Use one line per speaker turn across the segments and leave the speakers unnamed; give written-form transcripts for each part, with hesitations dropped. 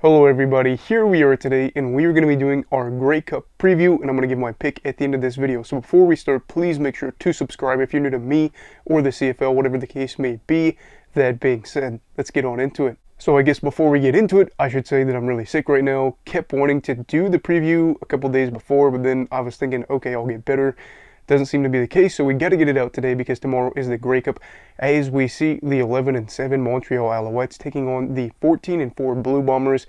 Hello everybody, here we are today and we are going to be doing our Grey Cup preview and I'm going to give my pick at the end of this video. So before we start, please make sure to subscribe if you're new to me or the CFL, whatever the case may be. That being said, let's get on into it. So I guess before we get into it, I should say that I'm really sick right now. Kept wanting to do the preview a couple days before, but then I was thinking, okay, I'll get better. Doesn't seem to be the case, so we got to get it out today because tomorrow is the Grey Cup as we see the 11-7 Montreal Alouettes taking on the 14-4 Blue Bombers.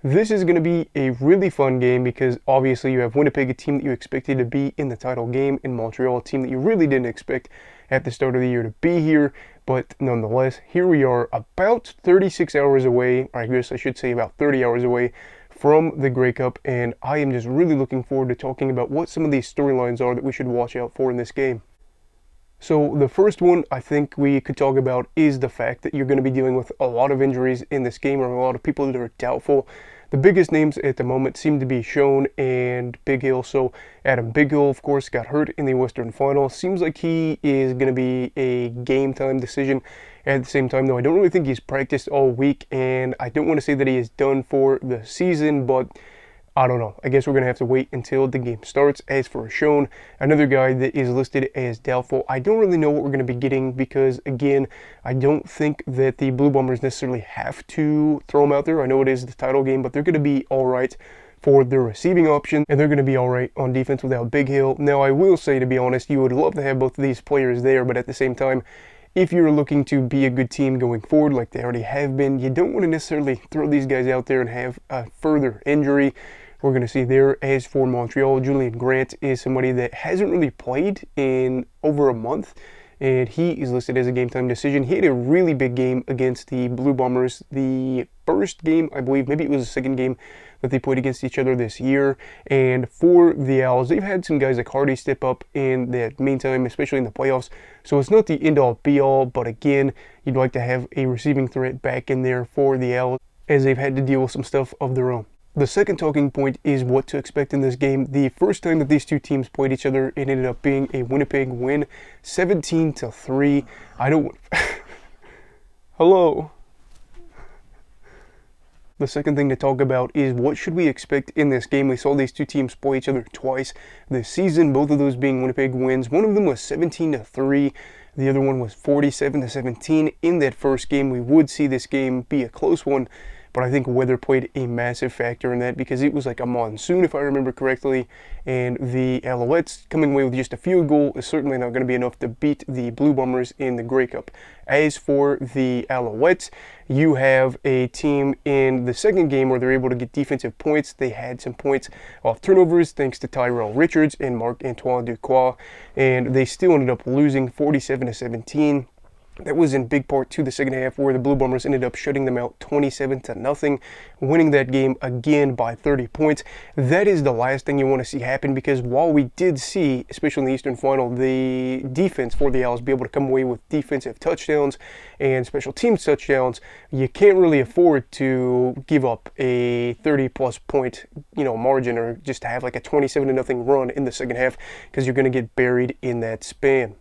This is going to be a really fun game because obviously you have Winnipeg, a team that you expected to be in the title game, and Montreal, a team that you really didn't expect at the start of the year to be here. But nonetheless, here we are about 36 hours away, or I guess I should say about 30 hours away from the Grey Cup, and I am just really looking forward to talking about what some of these storylines are that we should watch out for in this game. So the first one I think we could talk about is the fact that you're going to be dealing with a lot of injuries in this game, or a lot of people that are doubtful. The biggest names at the moment seem to be Schoen and Big Hill. So Adam Big Hill, of course, got hurt in the Western Final. Seems like he is going to be a game time decision. At the same time, though, I don't really think he's practiced all week, and I don't want to say that he is done for the season, but I don't know. I guess we're going to have to wait until the game starts. As for Schoen, another guy that is listed as doubtful, I don't really know what we're going to be getting because, again, I don't think that the Blue Bombers necessarily have to throw him out there. I know it is the title game, but they're going to be all right for their receiving option, and they're going to be all right on defense without Big Hill. Now, I will say, to be honest, you would love to have both of these players there, but at the same time, if you're looking to be a good team going forward like they already have been, you don't want to necessarily throw these guys out there and have a further injury. We're going to see there. As for Montreal, Julian Grant is somebody that hasn't really played in over a month, and he is listed as a game time decision. He had a really big game against the Blue Bombers. The first game, I believe, maybe it was the second game that they played against each other this year. And for the Owls, they've had some guys like Hardy step up in the meantime, especially in the playoffs. So it's not the end-all be-all, but again, you'd like to have a receiving threat back in there for the Owls as they've had to deal with some stuff of their own. The second talking point is what to expect in this game. The first time that these two teams played each other, it ended up being a Winnipeg win, 17-3. I don't... Hello. The second thing to talk about is what should we expect in this game. We saw these two teams play each other twice this season, both of those being Winnipeg wins. One of them was 17-3. The other one was 47-17. In that first game, we would see this game be a close one, but I think weather played a massive factor in that because it was like a monsoon, if I remember correctly, and the Alouettes coming away with just a field goal is certainly not going to be enough to beat the Blue Bombers in the Grey Cup. As for the Alouettes, you have a team in the second game where they're able to get defensive points. They had some points off turnovers thanks to Tyrell Richards and Marc-Antoine Ducroix, and they still ended up losing 47-17. That was in big part to the second half where the Blue Bombers ended up shutting them out 27-0, winning that game again by 30 points. That is the last thing you want to see happen because while we did see, especially in the Eastern Final, the defense for the Owls be able to come away with defensive touchdowns and special teams touchdowns, you can't really afford to give up a 30-plus point, margin or just have like a 27-0 run in the second half because you're going to get buried in that span.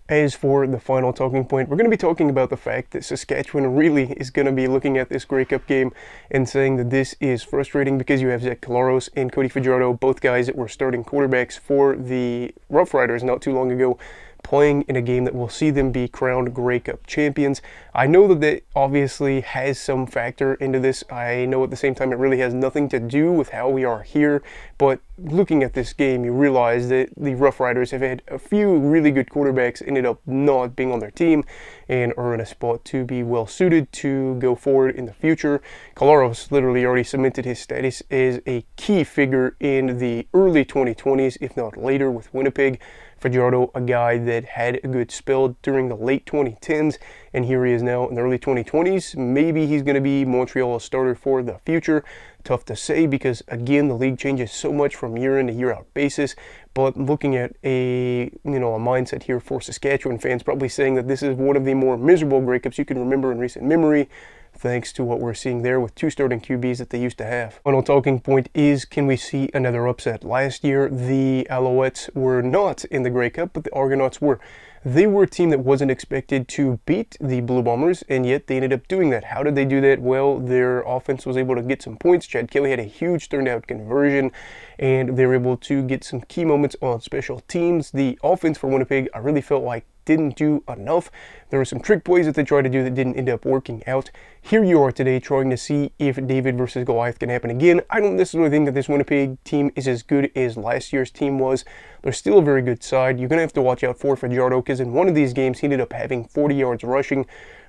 As for the final talking point, we're going to be talking about the fact that Saskatchewan really is going to be looking at this Grey Cup game and saying that this is frustrating because you have Zach Collaros and Cody Fajardo, both guys that were starting quarterbacks for the Rough Riders not too long ago, playing in a game that will see them be crowned Grey Cup champions. I know that that obviously has some factor into this. I know at the same time it really has nothing to do with how we are here, but looking at this game, you realize that the Rough Riders have had a few really good quarterbacks ended up not being on their team and are in a spot to be well suited to go forward in the future. Collaros literally already cemented his status as a key figure in the early 2020s, if not later, with Winnipeg. Fajardo, a guy that had a good spell during the late 2010s, and here he is now in the early 2020s. Maybe he's going to be Montreal's starter for the future. Tough to say because, again, the league changes so much from year in to year out basis. But looking at a mindset here for Saskatchewan fans, probably saying that this is one of the more miserable Grey Cups you can remember in recent memory. thanks to what we're seeing there with 2 starting QBs that they used to have. Final talking point is, can we see another upset? Last year, the Alouettes were not in the Grey Cup, but the Argonauts were. They were a team that wasn't expected to beat the Blue Bombers, and yet they ended up doing that. How did they do that? Well, their offense was able to get some points. Chad Kelly had a huge third-down conversion, and they were able to get some key moments on special teams. The offense for Winnipeg, I really felt like didn't do enough. There were some trick plays that they tried to do that didn't end up working out. Here you are today trying to see if David versus Goliath can happen again. I don't necessarily think that this Winnipeg team is as good as last year's team was. They're still a very good side. You're going to have to watch out for Fajardo, because in one of these games he ended up having 40 yards rushing.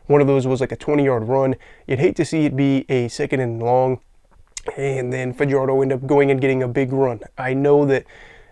One of those was like a 20-yard run. You'd hate to see it be a 2nd and long, and then Fajardo end up going and getting a big run. I know that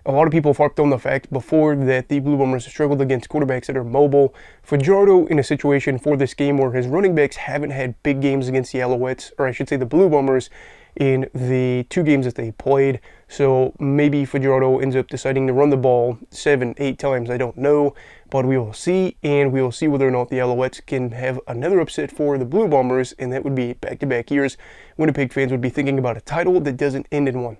a lot of people harped on the fact before that the Blue Bombers struggled against quarterbacks that are mobile. Fajardo in a situation for this game where his running backs haven't had big games against the Alouettes, or I should say the Blue Bombers, in the 2 games that they played. So maybe Fajardo ends up deciding to run the ball 7, 8 times, I don't know. But we will see, and we will see whether or not the Alouettes can have another upset for the Blue Bombers, and that would be back-to-back years. Winnipeg fans would be thinking about a title that doesn't end in one.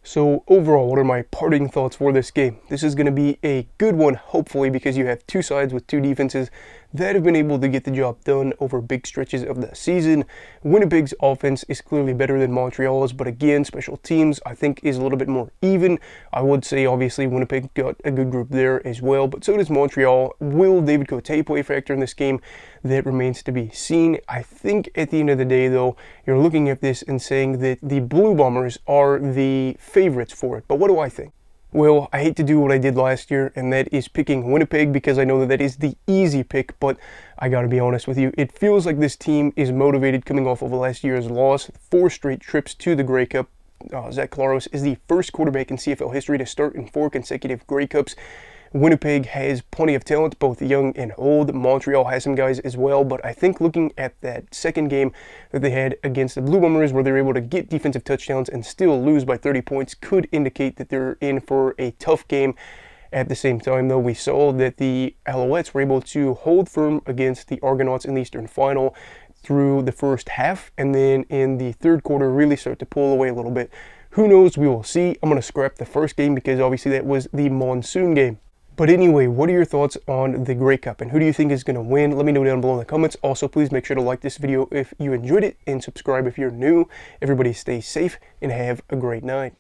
So overall, what are my parting thoughts for this game? This is going to be a good one, hopefully, because you have 2 sides with 2 defenses that have been able to get the job done over big stretches of the season. Winnipeg's offense is clearly better than Montreal's, but again, special teams I think is a little bit more even. I would say obviously Winnipeg got a good group there as well, but so does Montreal. Will David Cote play a factor in this game? That remains to be seen. I think at the end of the day, though, you're looking at this and saying that the Blue Bombers are the favorites for it. But what do I think? Well, I hate to do what I did last year, and that is picking Winnipeg, because I know that is the easy pick, but I gotta be honest with you, it feels like this team is motivated coming off of last year's loss, 4 straight trips to the Grey Cup. Zach Collaros is the first quarterback in CFL history to start in 4 consecutive Grey Cups. Winnipeg has plenty of talent, both young and old. Montreal has some guys as well, but I think looking at that second game that they had against the Blue Bombers, where they were able to get defensive touchdowns and still lose by 30 points, could indicate that they're in for a tough game. At the same time, though, we saw that the Alouettes were able to hold firm against the Argonauts in the Eastern Final through the first half, and then in the third quarter really start to pull away a little bit. Who knows? We will see. I'm going to scrap the first game because obviously that was the monsoon game. But anyway, what are your thoughts on the Grey Cup, and who do you think is going to win? Let me know down below in the comments. Also, please make sure to like this video if you enjoyed it, and subscribe if you're new. Everybody stay safe and have a great night.